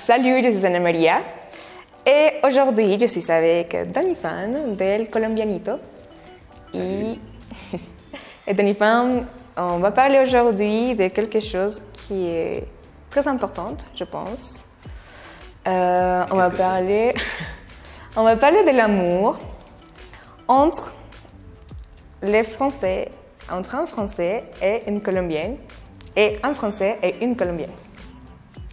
salut, je suis Ana Maria. Et aujourd'hui, je suis avec Dani Fan del Colombianito. Et Dani Fan, on va parler aujourd'hui de quelque chose qui est très important, je pense. On va parler de l'amour entre un Français et une Colombienne, et un Français et une Colombienne.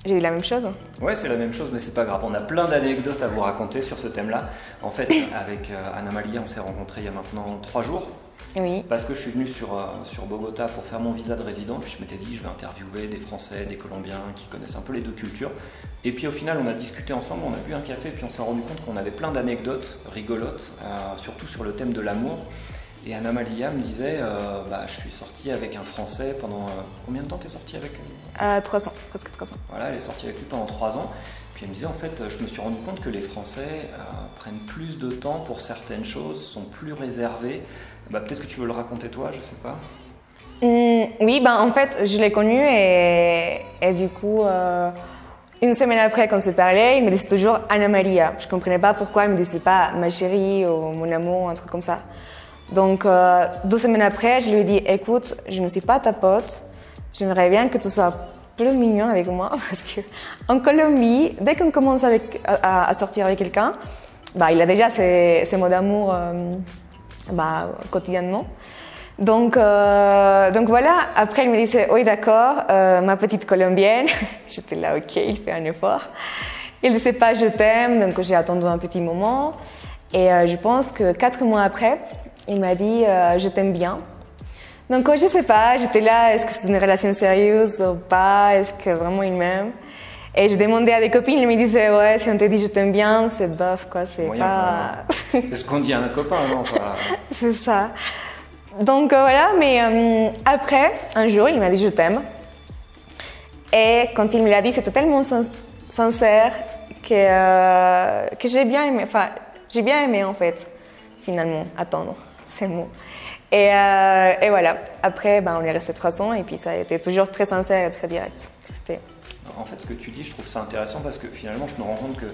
J'ai dit la même chose? Ouais, c'est la même chose, mais c'est pas grave. On a plein d'anecdotes à vous raconter sur ce thème-là. En fait, avec Ana Maria, on s'est rencontrés il y a maintenant 3 jours. Oui. Parce que je suis venu sur Bogota pour faire mon visa de résident. Puis je m'étais dit, je vais interviewer des Français, des Colombiens qui connaissent un peu les deux cultures. Et puis au final, on a discuté ensemble, on a bu un café, puis on s'est rendu compte qu'on avait plein d'anecdotes rigolotes, surtout sur le thème de l'amour. Et Ana Maria me disait, je suis sortie avec un Français pendant... combien de temps t'es sortie avec 3 ans, presque 3 ans. Voilà, elle est sortie avec lui pendant 3 ans. Puis elle me disait, en fait, je me suis rendu compte que les Français prennent plus de temps pour certaines choses, sont plus réservés. Peut-être que tu veux le raconter toi, je sais pas. Oui, en fait, je l'ai connu et du coup, une semaine après qu'on s'est parlé, il me disait toujours Ana Maria. Je ne comprenais pas pourquoi il me disait pas ma chérie ou mon amour, un truc comme ça. Donc, 2 semaines après, je lui ai dit, écoute, je ne suis pas ta pote, j'aimerais bien que tu sois plus mignon avec moi, parce qu'en Colombie, dès qu'on commence à sortir avec quelqu'un, il a déjà ses mots d'amour quotidiennement. Donc voilà, après il me disait, oui d'accord, ma petite Colombienne, j'étais là, ok, il fait un effort. Il ne disait pas je t'aime, donc j'ai attendu un petit moment. Et je pense que 4 mois après, il m'a dit je t'aime bien. Donc je ne sais pas, j'étais là, est-ce que c'est une relation sérieuse ou pas, est-ce que vraiment il m'aime? Et je demandais à des copines, ils me disaient ouais, si on te dit je t'aime bien, c'est bof quoi, c'est moyen, pas... C'est ce qu'on dit à un copain, non enfin... C'est ça. Donc voilà, mais après, un jour, il m'a dit je t'aime. Et quand il me l'a dit, c'était tellement sincère que j'ai bien aimé en fait, finalement, attendre ces mots. Et voilà, après, on est resté 3 ans et puis ça a été toujours très sincère et très direct. En fait, ce que tu dis, je trouve ça intéressant parce que finalement, je me rends compte que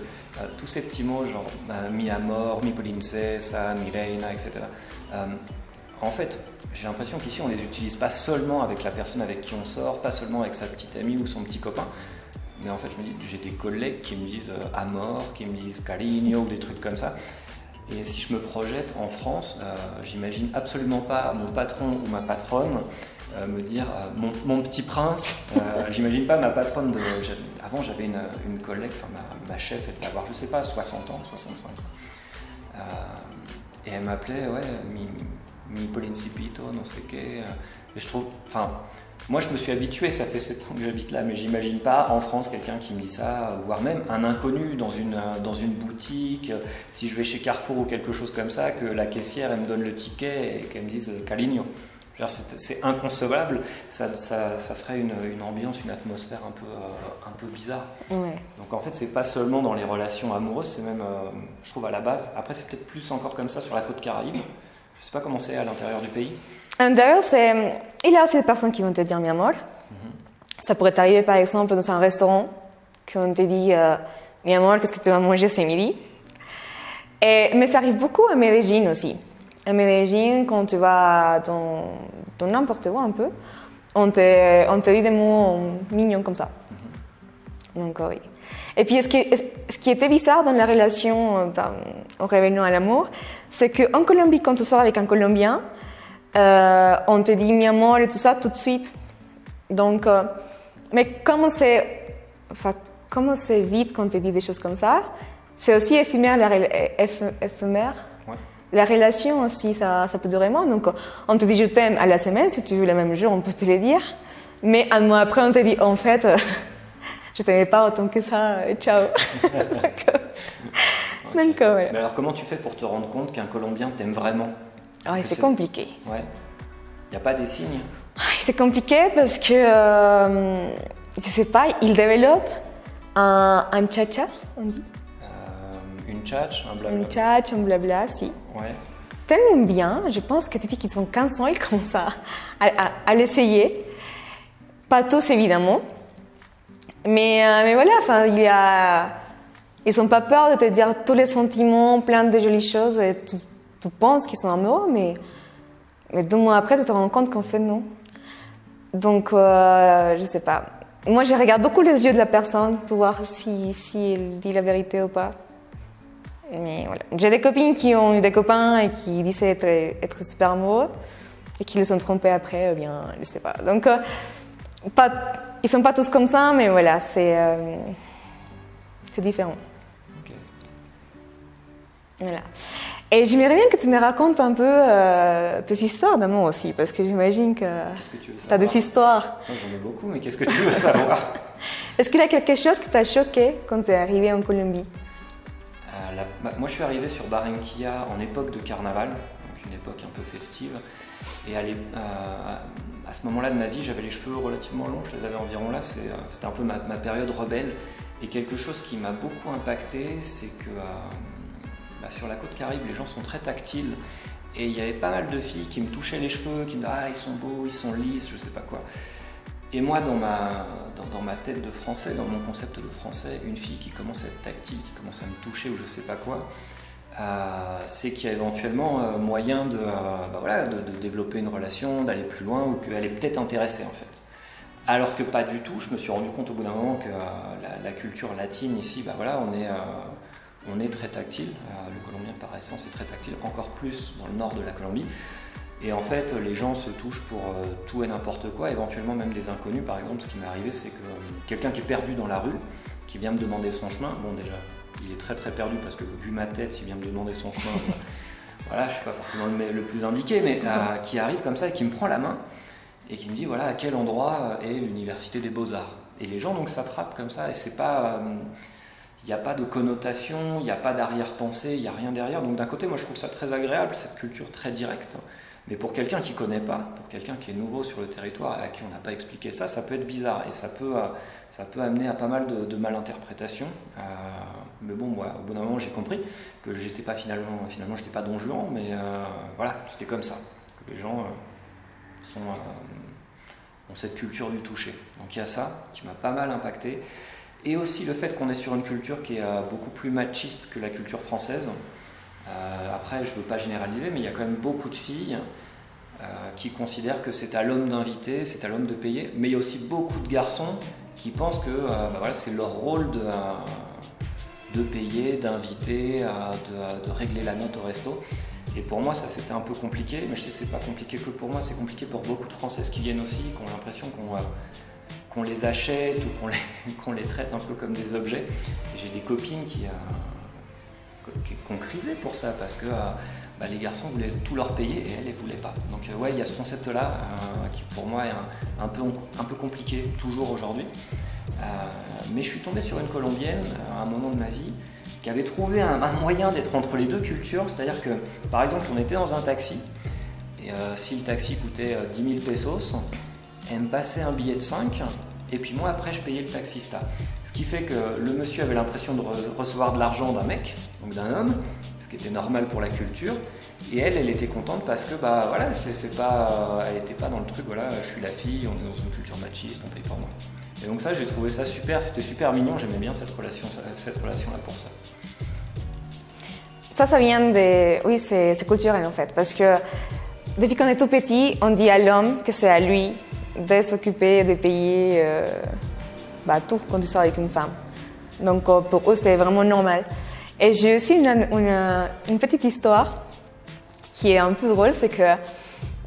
tous ces petits mots, genre mi amor, mi princesa, mi reina, etc., en fait, j'ai l'impression qu'ici, on ne les utilise pas seulement avec la personne avec qui on sort, pas seulement avec sa petite amie ou son petit copain, mais en fait, je me dis, j'ai des collègues qui me disent amor, qui me disent cariño ou des trucs comme ça. Et si je me projette en France, j'imagine absolument pas mon patron ou ma patronne me dire mon petit prince. J'imagine pas ma patronne de... Avant, j'avais une collègue, ma chef, elle devait avoir, je sais pas, 60 ans, 65 ans. Et elle m'appelait, ouais, mi principito, non sais quoi. Et je trouve, moi je me suis habitué, ça fait 7 ans que j'habite là, mais j'imagine pas en France quelqu'un qui me dit ça, voire même un inconnu dans une boutique, si je vais chez Carrefour ou quelque chose comme ça, que la caissière elle me donne le ticket et qu'elle me dise cariño. C'est inconcevable, ça ferait une ambiance, une atmosphère un peu bizarre. Ouais. Donc en fait, c'est pas seulement dans les relations amoureuses, c'est même, je trouve, à la base. Après, c'est peut-être plus encore comme ça sur la côte Caraïbe. Je sais pas comment c'est à l'intérieur du pays. À l'intérieur, il y a ces personnes qui vont te dire mi amor. Ça pourrait t'arriver par exemple dans un restaurant, qu'on te dit mi amor, qu'est-ce que tu vas manger ce midi? Mais ça arrive beaucoup à Medellín aussi. À Medellín, quand tu vas dans n'importe où un peu, on te dit des mots mignons comme ça. Donc oui. Et puis ce qui était bizarre dans la relation, en revenant à l'amour, c'est qu'en Colombie, quand tu sors avec un Colombien, on te dit mi amor et tout ça tout de suite. Donc, mais comment c'est vite quand on te dit des choses comme ça, c'est aussi éphémère. Ouais. La relation aussi, ça peut durer moins. Donc, on te dit je t'aime à la semaine, si tu veux le même jour, on peut te le dire. Mais un mois après, on te dit en fait, je t'aimais pas autant que ça, ciao. Donc, voilà. Mais alors, comment tu fais pour te rendre compte qu'un Colombien t'aime vraiment? C'est compliqué. Ouais. Il n'y a pas des signes? C'est compliqué parce que, je sais pas, il développe un cha-cha, on dit. Une tchatch, un blabla. Une tchatch, un blabla, si. Ouais. Tellement bien, je pense que depuis qu'ils ont 15 ans, ils commencent à l'essayer. Pas tous, évidemment. Mais voilà, enfin, ils n'ont pas peur de te dire tous les sentiments, plein de jolies choses, et tu penses qu'ils sont amoureux, mais 2 mois après, tu te rends compte qu'en fait, non. Donc, je sais pas. Moi, je regarde beaucoup les yeux de la personne pour voir si elle dit la vérité ou pas. Mais voilà. J'ai des copines qui ont eu des copains et qui disaient être super amoureux et qui les sont trompés après, bien, je sais pas. Donc, ils sont pas tous comme ça, mais voilà, c'est différent. Ok. Voilà. Et j'aimerais bien que tu me racontes un peu tes histoires d'amour aussi, parce que j'imagine que tu as des histoires. J'en ai beaucoup, mais qu'est-ce que tu veux savoir? Est-ce qu'il y a quelque chose qui t'a choqué quand tu es arrivé en Colombie? Moi, je suis arrivé sur Barranquilla en époque de carnaval, donc une époque un peu festive. Et à ce moment-là de ma vie, j'avais les cheveux relativement longs, je les avais environ là. C'était un peu ma période rebelle. Et quelque chose qui m'a beaucoup impacté, c'est que sur la côte Caraïbe, les gens sont très tactiles. Et il y avait pas mal de filles qui me touchaient les cheveux, qui me disaient « Ah, ils sont beaux, ils sont lisses, je sais pas quoi ». Et moi, dans ma tête de français, dans mon concept de français, une fille qui commence à être tactile, qui commence à me toucher ou je sais pas quoi, c'est qu'il y a éventuellement moyen de développer une relation, d'aller plus loin ou qu'elle est peut-être intéressée en fait. Alors que pas du tout, je me suis rendu compte au bout d'un moment que la culture latine ici, on est très tactile. Le Colombien par essence est très tactile, encore plus dans le nord de la Colombie. Et en fait, les gens se touchent pour tout et n'importe quoi, éventuellement même des inconnus. Par exemple, ce qui m'est arrivé, c'est que quelqu'un qui est perdu dans la rue, qui vient me demander son chemin, bon déjà, il est très très perdu parce que vu ma tête, s'il vient me demander son chemin, voilà, je ne suis pas forcément le plus indiqué, mais qui arrive comme ça et qui me prend la main et qui me dit voilà à quel endroit est l'université des Beaux-Arts. Et les gens donc s'attrapent comme ça et c'est pas... Il n'y a pas de connotation, il n'y a pas d'arrière-pensée, il n'y a rien derrière. Donc d'un côté, moi je trouve ça très agréable, cette culture très directe. Mais pour quelqu'un qui ne connaît pas, pour quelqu'un qui est nouveau sur le territoire et à qui on n'a pas expliqué ça, ça peut être bizarre et ça peut amener à pas mal de malinterprétations. Mais bon, moi, au bout d'un moment, j'ai compris que j'étais pas finalement, j'étais pas Don Juan, mais voilà, c'était comme ça. Que les gens ont cette culture du toucher. Donc il y a ça qui m'a pas mal impacté. Et aussi le fait qu'on est sur une culture qui est beaucoup plus machiste que la culture française. Après, je ne veux pas généraliser, mais il y a quand même beaucoup de filles qui considèrent que c'est à l'homme d'inviter, c'est à l'homme de payer. Mais il y a aussi beaucoup de garçons qui pensent que c'est leur rôle de payer, d'inviter, de régler la note au resto. Et pour moi, ça c'était un peu compliqué, mais je sais que c'est pas compliqué que pour moi, c'est compliqué pour beaucoup de Françaises qui viennent aussi, qui ont l'impression qu'on les achète ou qu'on les traite un peu comme des objets. Et j'ai des copines qui ont crisé pour ça parce que les garçons voulaient tout leur payer et elles ne voulaient pas. Donc ouais, il y a ce concept-là qui pour moi est un peu compliqué toujours aujourd'hui. Mais je suis tombé sur une Colombienne à un moment de ma vie qui avait trouvé un moyen d'être entre les deux cultures. C'est-à-dire que par exemple on était dans un taxi et si le taxi coûtait 10 000 pesos, elle me passait un billet de 5 et puis moi après je payais le taxista. Ce qui fait que le monsieur avait l'impression de recevoir de l'argent d'un mec, donc d'un homme, ce qui était normal pour la culture. Et elle était contente parce que elle n'était pas dans le truc, voilà, je suis la fille, on est dans une culture machiste, on paye pour moi. Et donc ça, j'ai trouvé ça super, c'était super mignon, j'aimais bien cette relation-là pour ça. Ça vient de... Oui, c'est culturel en fait, parce que depuis qu'on est tout petit, on dit à l'homme que c'est à lui de s'occuper, de payer tout quand il sort avec une femme. Donc pour eux, c'est vraiment normal. Et j'ai aussi une petite histoire qui est un peu drôle, c'est que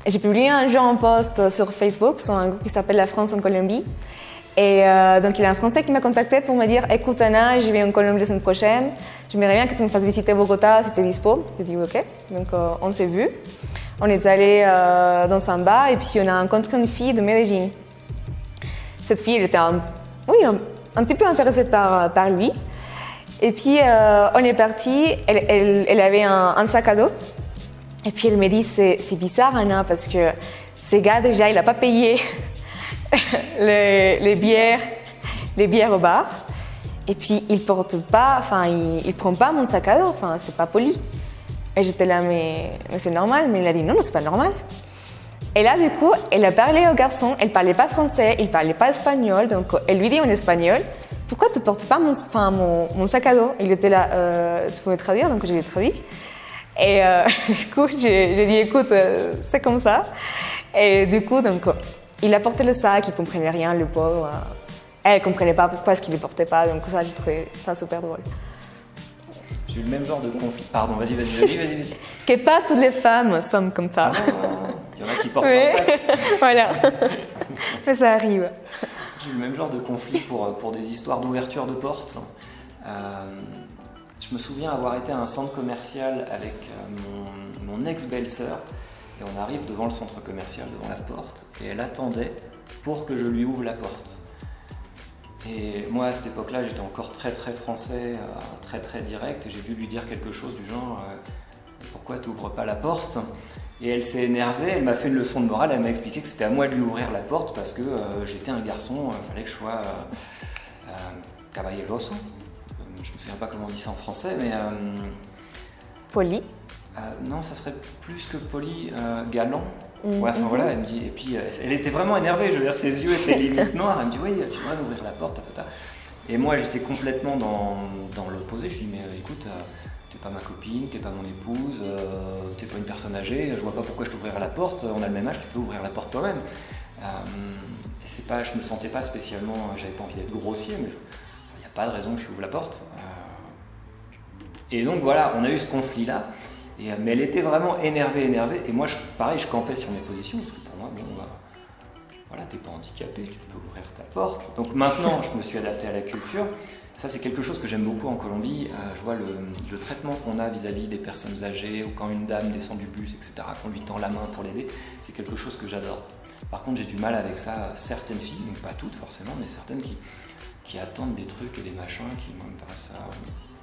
j'ai publié un jour un post sur Facebook sur un groupe qui s'appelle La France en Colombie. Et donc il y a un Français qui m'a contacté pour me dire « Écoute Anna, je vais en Colombie la semaine prochaine, j'aimerais bien que tu me fasses visiter Bogota si tu es dispo. » J'ai dit « Ok ». Donc on s'est vus. On est allé dans un bar et puis on a rencontré une fille de Medellín. Cette fille, elle était un petit peu intéressée par lui. Et puis on est parti, elle avait un sac à dos. Et puis elle me dit, c'est bizarre Anna, parce que ce gars déjà, il n'a pas payé les bières au bar. Et puis il prend pas mon sac à dos, c'est pas poli. Et j'étais là, mais c'est normal. Mais il a dit, non, c'est pas normal. Et là, du coup, elle a parlé au garçon, elle parlait pas français, il parlait pas espagnol, donc elle lui dit en espagnol, pourquoi tu portes pas mon sac à dos? Il était là, tu peux me traduire, donc je l'ai traduit. Et du coup, j'ai dit, écoute, c'est comme ça. Et du coup, donc, il a porté le sac, il comprenait rien, le pauvre. Elle comprenait pas pourquoi est-ce qu'il ne le portait pas, donc ça, j'ai trouvé ça super drôle. J'ai eu le même genre de conflit. Pardon, vas-y. Que pas toutes les femmes sont comme ça. Ah non. Il y en a qui portent un sac. Voilà. Mais ça arrive. J'ai eu le même genre de conflit pour des histoires d'ouverture de portes. Je me souviens avoir été à un centre commercial avec mon ex-belle-sœur et on arrive devant le centre commercial, devant la porte, et elle attendait pour que je lui ouvre la porte. Et moi, à cette époque-là, j'étais encore très français, très direct, et j'ai dû lui dire quelque chose du genre « Pourquoi tu n'ouvres pas la porte ?» Et elle s'est énervée, elle m'a fait une leçon de morale, elle m'a expliqué que c'était à moi de lui ouvrir la porte parce que j'étais un garçon, il fallait que je sois caballeroso. Je me souviens pas comment on dit ça en français, mais... Poli. Non, ça serait plus que poli, galant. Ouais, enfin voilà, elle me dit, et puis elle était vraiment énervée, je veux dire, ses yeux étaient limite noirs, elle me dit, oui, tu dois ouvrir la porte, Et moi, j'étais complètement dans l'opposé, je lui dis, mais écoute, t'es pas ma copine, t'es pas mon épouse, t'es pas une personne âgée, je vois pas pourquoi je t'ouvrirais la porte, on a le même âge, tu peux ouvrir la porte toi-même. Et c'est pas, je me sentais pas spécialement, j'avais pas envie d'être grossier, mais il n'y a pas de raison que je ouvre la porte. Et donc voilà, on a eu ce conflit-là. Mais elle était vraiment énervée. Et moi, pareil, je campais sur mes positions, parce que pour moi, voilà, t'es pas handicapé, tu peux ouvrir ta porte. Donc maintenant, je me suis adapté à la culture. Ça, c'est quelque chose que j'aime beaucoup en Colombie. Je vois le traitement qu'on a vis-à-vis des personnes âgées, ou quand une dame descend du bus, etc., qu'on lui tend la main pour l'aider. C'est quelque chose que j'adore. Par contre, j'ai du mal avec ça. Certaines filles, donc pas toutes forcément, mais certaines qui attendent des trucs et des machins qui, moi, me paraissent...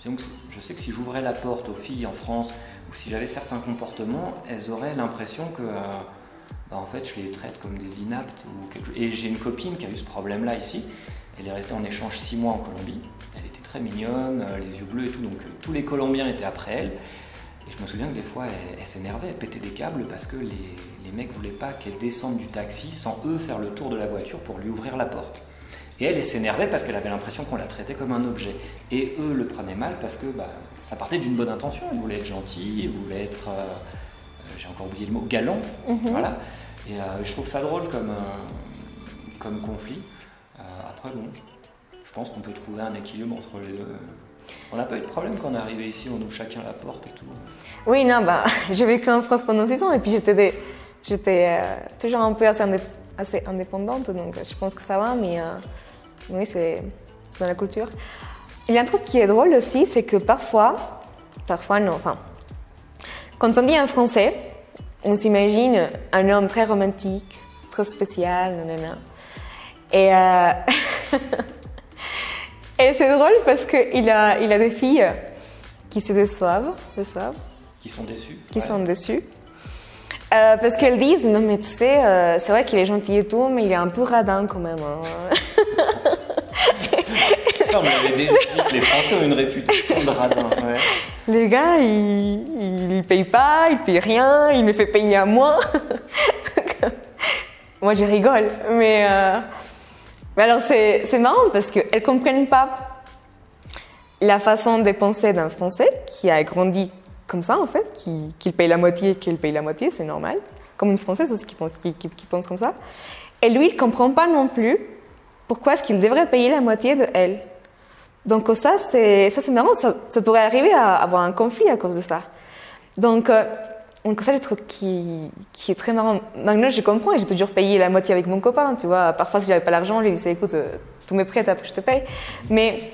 Donc, je sais que si j'ouvrais la porte aux filles en France, ou si j'avais certains comportements, elles auraient l'impression que en fait, je les traite comme des inaptes. Et j'ai une copine qui a eu ce problème-là ici. Elle est restée en échange 6 mois en Colombie. Elle était très mignonne, les yeux bleus et tout, donc tous les Colombiens étaient après elle. Et je me souviens que des fois, elle s'énervait, elle pétait des câbles parce que les mecs ne voulaient pas qu'elle descende du taxi sans eux faire le tour de la voiture pour lui ouvrir la porte. Et elle s'énervait parce qu'elle avait l'impression qu'on la traitait comme un objet. Et eux le prenaient mal parce que ça partait d'une bonne intention. Ils voulaient être gentils, ils voulaient être, j'ai encore oublié le mot, galant. Voilà. Et je trouve ça drôle comme conflit. Après, bon, je pense qu'on peut trouver un équilibre entre les deux. On n'a pas eu de problème quand on est arrivé ici, on ouvre chacun la porte et tout. Oui, non, j'ai vécu en France pendant 6 ans et puis j'étais toujours un peu assez indépendante, donc je pense que ça va, mais oui, c'est dans la culture. Il y a un truc qui est drôle aussi, c'est que parfois non, enfin, quand on dit en français, on s'imagine un homme très romantique, très spécial, nanana. Et, et c'est drôle parce qu'il a des filles qui se déçoivent. Qui sont déçues. Qui sont déçues. Parce qu'elles disent, non mais tu sais, c'est vrai qu'il est gentil et tout, mais il est un peu radin quand même. Hein. Ça, on m'avait déjà dit que les Français ont une réputation de radin. Ouais. Les gars, ils payent pas, ils payent rien, ils me font payer à moi. Moi, je rigole, mais alors c'est marrant parce qu'elles comprennent pas la façon de penser d'un Français qui a grandi comme ça en fait, qu'il paye la moitié, qu'elle paye la moitié, c'est normal. Comme une Française aussi qui pense comme ça. Et lui, il ne comprend pas non plus pourquoi est-ce qu'il devrait payer la moitié de elle. Donc ça c'est marrant, ça pourrait arriver à avoir un conflit à cause de ça. Donc ça, le truc qui est très marrant. Maintenant, je comprends et j'ai toujours payé la moitié avec mon copain, tu vois. Parfois, si j'avais pas l'argent, je lui disais, écoute, tous mes prêts, après je te paye. Mais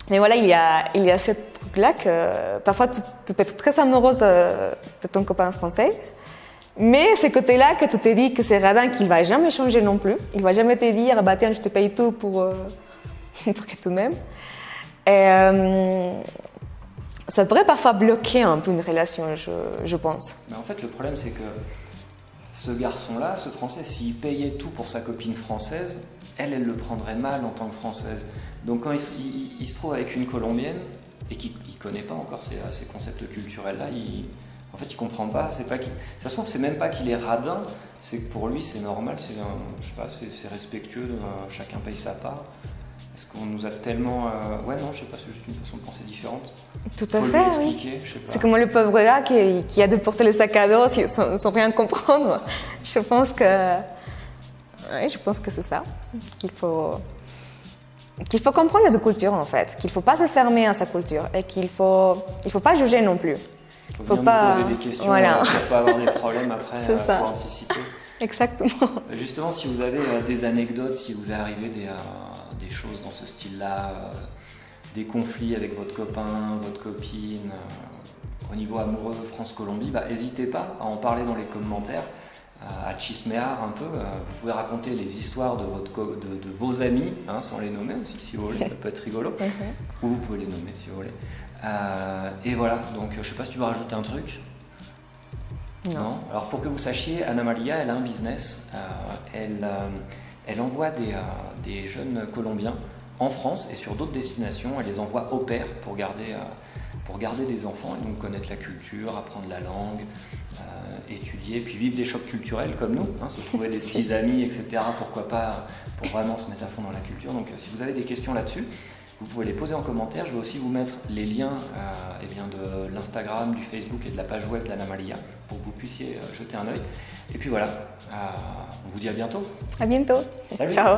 voilà, il y a ce truc-là que parfois tu peux être très amoureuse de ton copain français, mais ce côté-là que tu te dis que c'est radin, qu'il ne va jamais changer non plus. Il ne va jamais te dire, bah tiens, je te paye tout pour que tu m'aimes. Et ça pourrait parfois bloquer un peu une relation, je pense. Mais en fait, le problème, c'est que ce garçon-là, ce Français, s'il payait tout pour sa copine française, elle le prendrait mal en tant que Française. Donc quand il se trouve avec une Colombienne et qu'il ne connaît pas encore ces concepts culturels-là, En fait, il comprend pas. C'est pas ça se trouve, c'est même pas qu'il est radin. C'est que pour lui, c'est normal. Je sais pas, c'est respectueux. Chacun paye sa part. Est-ce qu'on nous a tellement... Ouais, non, je sais pas, c'est juste une façon de penser différente. Tout à fait, oui. C'est comme le pauvre gars qui a de porter le sac à dos sans rien comprendre. Je pense que c'est ça. Qu'il faut comprendre les cultures, en fait. Qu'il ne faut pas se fermer à sa culture et qu'il faut pas juger non plus. Il faut pas poser des questions pour ne pas avoir des problèmes après, pour anticiper. Exactement. Justement, si vous avez des anecdotes, si vous est arrivé des choses dans ce style-là, des conflits avec votre copain, votre copine, au niveau amoureux France-Colombie, n'hésitez pas à en parler dans les commentaires, à chisméar un peu. Vous pouvez raconter les histoires de vos amis, sans les nommer aussi si vous voulez, ça peut être rigolo. Ou vous pouvez les nommer si vous voulez. Et voilà, donc je ne sais pas si tu veux rajouter un truc. Non. Alors pour que vous sachiez, Ana Maria, elle a un business. Elle envoie des jeunes Colombiens en France et sur d'autres destinations. Elle les envoie au pair pour garder des enfants et donc connaître la culture, apprendre la langue, étudier, puis vivre des chocs culturels comme nous, se trouver des petits amis, etc. Pourquoi pas, pour vraiment se mettre à fond dans la culture. Donc si vous avez des questions là-dessus, vous pouvez les poser en commentaire. Je vais aussi vous mettre les liens de l'Instagram, du Facebook et de la page web d'Ana Maria pour que vous puissiez jeter un œil. Et puis voilà, on vous dit à bientôt. À bientôt. Salut. Ciao.